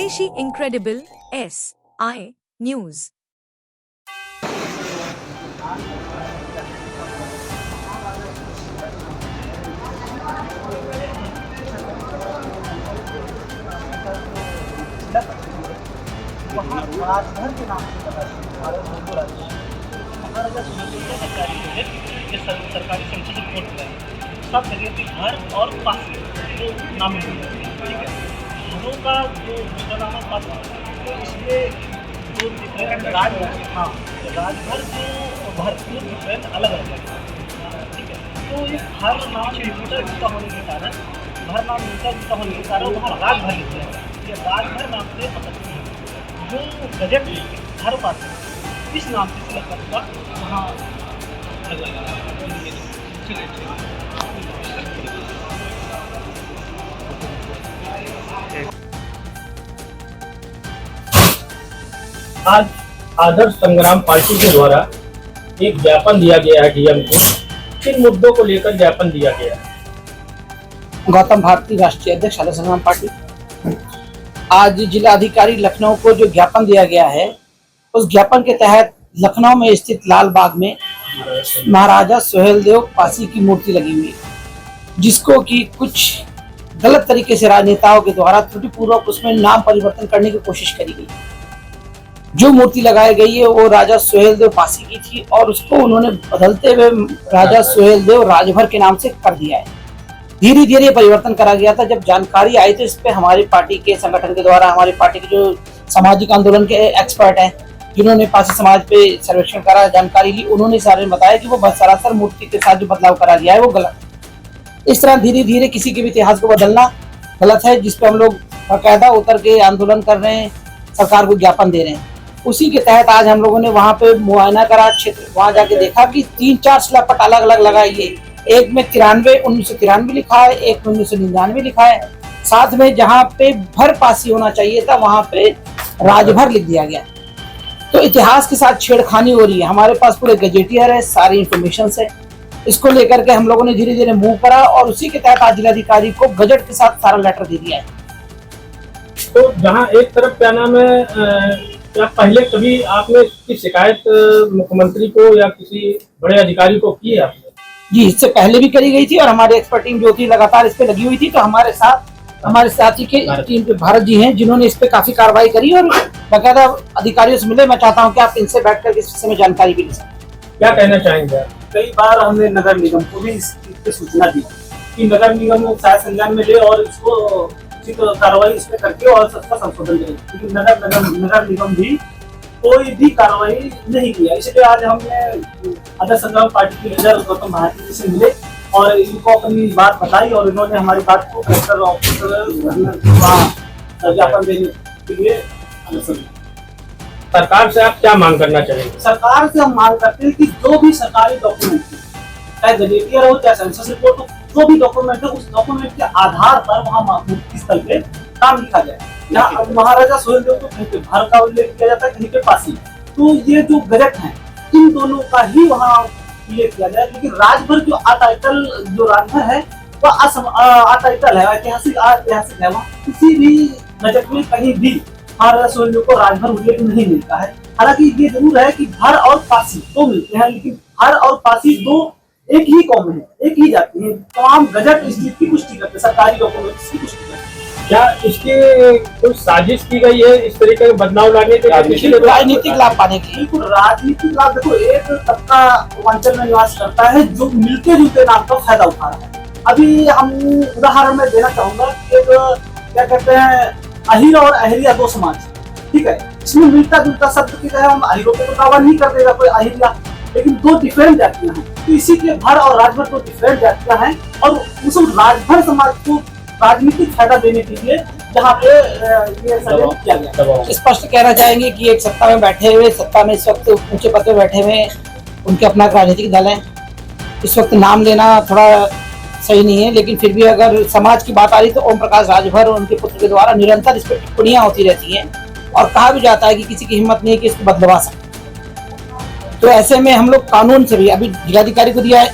स्वदेशी incredible SI news. Rajbhar के नाम से सरकारी संसद रिपोर्ट है, सब जगह पे घर और पास जो नाम ठीक है, घरों का जो नाम पास तो इसमें जो डिफरेंट राजभर, हाँ राजभर जो भरपूर डिफरेंट अलग अलग है, ठीक है। तो ये हर नाम मिलता जुलता होने के कारण वहाँ राजभर लिखते हैं। ये राजभर नाम से मतलब जो बजट हर बात इस नाम से सिलेक्ट करूँगा वहाँ आज आदर्श संग्राम पार्टी के द्वारा एक ज्ञापन दिया गया है डीएम को। किन मुद्दों को लेकर ज्ञापन दिया गया है? गौतम भारती, राष्ट्रीय अध्यक्ष आदर्श संग्राम पार्टी। आज जिलाधिकारी लखनऊ को जो ज्ञापन दिया गया है, उस ज्ञापन के तहत लखनऊ में स्थित लाल बाग में महाराजा सुहेलदेव पासी की मूर्ति लगी हुई है, जिसको कि कुछ गलत तरीके से राजनेताओं के द्वारा त्रुटिपूर्वक उसमें नाम परिवर्तन करने की कोशिश करी गई। जो मूर्ति लगाई गई है वो राजा सुहेलदेव पासी की थी और उसको उन्होंने बदलते हुए राजा सुहेलदेव राजभर के नाम से कर दिया है। धीरे धीरे परिवर्तन करा गया था। जब जानकारी आई तो इस पे हमारी पार्टी के संगठन के द्वारा, हमारी पार्टी के जो सामाजिक आंदोलन के एक्सपर्ट हैं, जिन्होंने पासी समाज पे सर्वेक्षण करा, जानकारी ली, उन्होंने सारे बताया कि वो सरासर मूर्ति के साथ जो बदलाव करा गया है वो गलत है। इस तरह धीरे धीरे किसी के भी इतिहास को बदलना गलत है, जिसपे हम लोग बाकायदा उतर के आंदोलन कर रहे हैं, सरकार को ज्ञापन दे रहे हैं। उसी के तहत आज हम लोगों ने वहाँ पे मुआयना करा क्षेत्र, वहाँ जाके देखा कि 3-4 शिलापट अलग अलग लगाई है। एक में 1993 लिखा है, एक में 1999 लिखा है, साथ में जहाँ पे भर पासी होना चाहिए था वहाँ पे राजभर लिख दिया गया। तो इतिहास के साथ छेड़खानी हो रही है। हमारे पास पूरे गजेटियर है, सारी इंफॉर्मेशन है। इसको लेकर के हम लोगों ने धीरे धीरे मूव करा और उसी के तहत आज जिलाधिकारी को गजट के साथ सारा लेटर दे दिया है। तो जहाँ एक तरफ क्या नाम है, क्या पहले कभी आपने इसकी शिकायत मुख्यमंत्री को या किसी बड़े अधिकारी को की है आपने? जी, इससे पहले भी करी गई थी और हमारे एक्सपर्ट टीम जो थी लगातार इस पे लगी हुई थी। तो हमारे साथ हमारे साथी के टीम पे भारत जी हैं, जिन्होंने इस पे काफी कार्रवाई करी और बाकायदा अधिकारियों से मिले। मैं चाहता हूं कि आप इनसे बैठकर इस विषय में जानकारी भी ले सकें। क्या कहना चाहेंगे आप? कई बार हमने नगर निगम को भी इस पे सूचना दी कि नगर निगम शायद संज्ञान में ले और इसको उचित कार्रवाई इस पे करके और सबका संशोधन करे, क्योंकि नगर निगम भी कोई भी कार्रवाई नहीं किया। इसलिए आज हमने आदर्श संग्राम पार्टी के लीडर गौतम भारती जी से मिले और इनको अपनी बात बताई और इन्होंने हमारी बात को कलेक्टर ऑफिस ज्ञापन देने के लिए सरकार से आप क्या मांग करना चाहेंगे? सरकार से हम मांग करते हैं कि जो भी सरकारी डॉक्यूमेंट, चाहे गजेटियर हो चाहे सेंसस रिपोर्ट हो, जो भी डॉक्यूमेंट है उस डॉक्यूमेंट के आधार पर वहाँ मूर्ति स्थल पे नाम लिखा जाए। यहाँ महाराजा सुहेलदेव को कहीं पे भर का उल्लेख किया जाता है, कहीं पे पासी। तो ये जो गजट है इन दोनों का ही वहाँ उल्लेख किया जाए, लेकिन राजभर जो टाइटल जो राजभर है वह टाइटल है, ऐतिहासिक है। वहाँ किसी भी गजट में कहीं भी महाराजा सुहेलदेव को राजभर उल्लेख नहीं मिलता है। हालांकि ये जरूर है कि भर और पासी दो मिलते हैं, लेकिन भर और पासी दो एक ही कौम है, एक ही जाति है। तमाम गजट इस चीज की पुष्टि करते, सरकारी डॉक्यूमेंट्स की पुष्टि करते। क्या इसकी कोई साजिश की गई है इस तरीके का बदलाव लाने के लिए, राजनीतिक लाभ पाने की? बिल्कुल राजनीतिक लाभ। देखो, एक तबका पूर्वांचल में निवास करता है जो मिलते जुलते नाम का फायदा उठा रहा है। अभी हम उदाहरण में देना चाहूंगा कि एक क्या कहते हैं, अहिर और अहरिया दो समाज, ठीक है। इसमें मिलता जुलता शब्द की तरह हम अहिरों पे तो दावा नहीं कर देगा कोई अहिरिया, लेकिन दो डिफरेंट जातियां हैं। तो इसी के भर और राजभर दो डिफरेंट जातियां हैं और उस राजभर समाज को राजनीतिक फायदा देने के लिए जहाँ पे ये किया गया। स्पष्ट कहना चाहेंगे कि एक सत्ता में बैठे हुए, सत्ता में इस वक्त ऊंचे पद पे बैठे हुए उनके अपना राजनीतिक दल है। इस वक्त नाम लेना थोड़ा सही नहीं है, लेकिन फिर भी अगर समाज की बात आ रही तो ओम प्रकाश राजभर और उनके पुत्र के द्वारा निरंतर इस पर टिप्पणियां होती रहती हैं और कहा भी जाता है कि किसी की हिम्मत नहीं है कि इसको बदलवा सके। तो ऐसे में हम लोग कानून से भी अभी जिलाधिकारी को दिया है,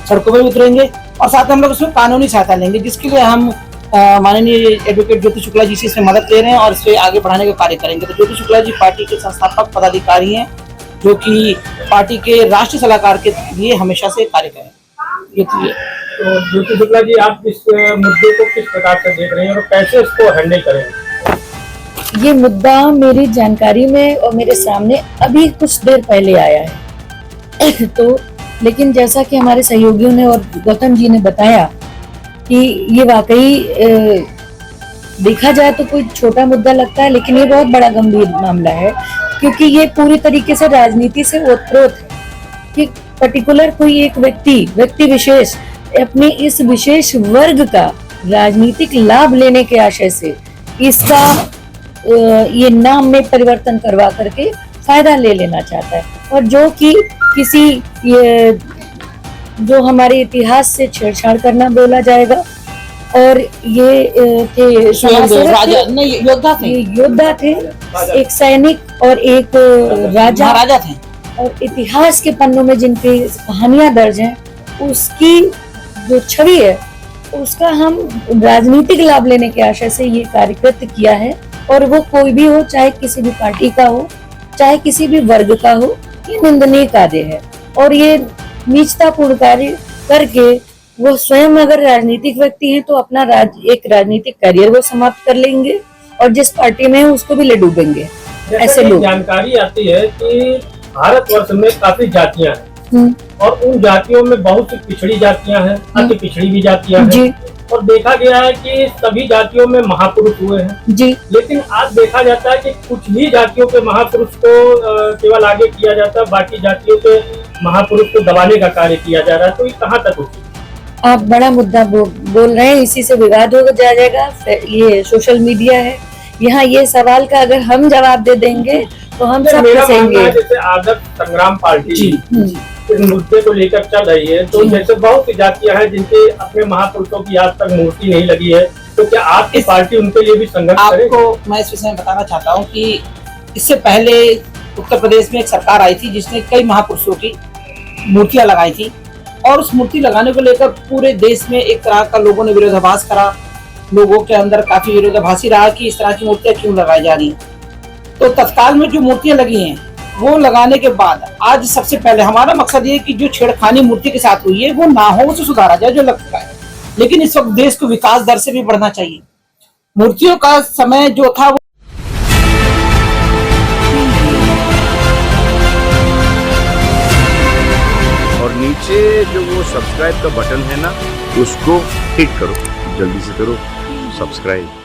सड़कों पर भी उतरेंगे और साथ में हम लोग उसमें कानूनी सहायता लेंगे, जिसके लिए हम माननीय एडवोकेट ज्योति शुक्ला जी से इसमें मदद ले रहे हैं और इसे आगे बढ़ाने का कार्य करेंगे। तो ज्योति शुक्ला जी पार्टी के संस्थापक पदाधिकारी हैं, जो कि पार्टी के राष्ट्रीय सलाहकार के लिए हमेशा से कार्य करें। तो ज्योति शुक्ला जी, आप इस मुद्दे को किस प्रकार से देख रहे हैं और कैसे इसको हैंडल करेंगे? ये मुद्दा मेरी जानकारी में और मेरे सामने अभी कुछ देर पहले आया है तो लेकिन जैसा कि हमारे सहयोगियों ने और गौतम जी ने बताया कि ये वाकई देखा जाए तो कोई छोटा मुद्दा लगता है, लेकिन ये बहुत बड़ा गंभीर मामला है, क्योंकि ये पूरी तरीके से राजनीति से ओतप्रोत है कि पर्टिकुलर कोई एक व्यक्ति विशेष अपने इस विशेष वर्ग का राजनीतिक लाभ लेने के आशय से इसका ये नाम में परिवर्तन करवा करके फायदा ले लेना चाहता है, और जो कि किसी ये जो हमारे इतिहास से छेड़छाड़ करना बोला जाएगा। और ये थे योद्धा थे, एक सैनिक और एक राजा थे, और इतिहास के पन्नों में जिनकी कहानियां दर्ज हैं, उसकी जो छवि है उसका हम राजनीतिक लाभ लेने के आशय से ये कार्यकृत किया है। और वो कोई भी हो, चाहे किसी भी पार्टी का हो, चाहे किसी भी वर्ग का हो, ये निंदनीय कार्य है। और ये नीचतापूर्ण कार्य करके वो स्वयं अगर राजनीतिक व्यक्ति हैं तो अपना एक राजनीतिक करियर वो समाप्त कर लेंगे, और जिस पार्टी में है उसको भी ले डूबेंगे। ऐसे लोग जानकारी आती है कि भारतवर्ष में काफी जातियां हैं और उन जातियों में बहुत सी पिछड़ी जातियां हैं, अति पिछड़ी भी जातियां हैं, और देखा गया है कि सभी जातियों में महापुरुष हुए हैं जी। लेकिन आज देखा जाता है कि कुछ ही जातियों के महापुरुष को केवल आगे किया जाता है, बाकी जातियों के महापुरुष को दबाने का कार्य किया जा रहा है। तो ये कहाँ तक होती है? आप बड़ा मुद्दा बोल रहे हैं, इसी से विवाद हो जाएगा। ये सोशल मीडिया है, यहाँ ये सवाल का अगर हम जवाब दे देंगे तो हम सब फंसेंगे। जैसे आदर्श संग्राम पार्टी इस मुद्दे को लेकर चल रही है, तो जैसे बहुत सी जातियां हैं जिनके अपने महापुरुषों की आज तक मूर्ति नहीं लगी है, तो क्या आपकी पार्टी उनके लिए भी संघर्ष करेगी? आपको मैं इस विषय में बताना चाहता हूँ कि इससे पहले उत्तर प्रदेश में एक सरकार आई थी जिसने कई महापुरुषों की मूर्तियां लगाई थी, और उस मूर्ति लगाने को लेकर पूरे देश में एक तरह का लोगों ने विरोधाभास करा। लोगों के अंदर काफी विरोधाभासी रहा कि इस तरह की मूर्तियां क्यों लगाई जा रही हैं। तो तत्काल में जो मूर्तियां लगी हैं वो लगाने के बाद आज सबसे पहले हमारा मकसद ये कि जो छेड़खानी मूर्ति के साथ हुई है वो ना हो, उसे सुधारा जाए जो लग चुका है। लेकिन इस वक्त देश को विकास दर से भी बढ़ना चाहिए। मूर्तियों का समय जो था वो और नीचे जो वो सब्सक्राइब का बटन है ना, उसको हिट करो, जल्दी से करो सब्सक्राइब।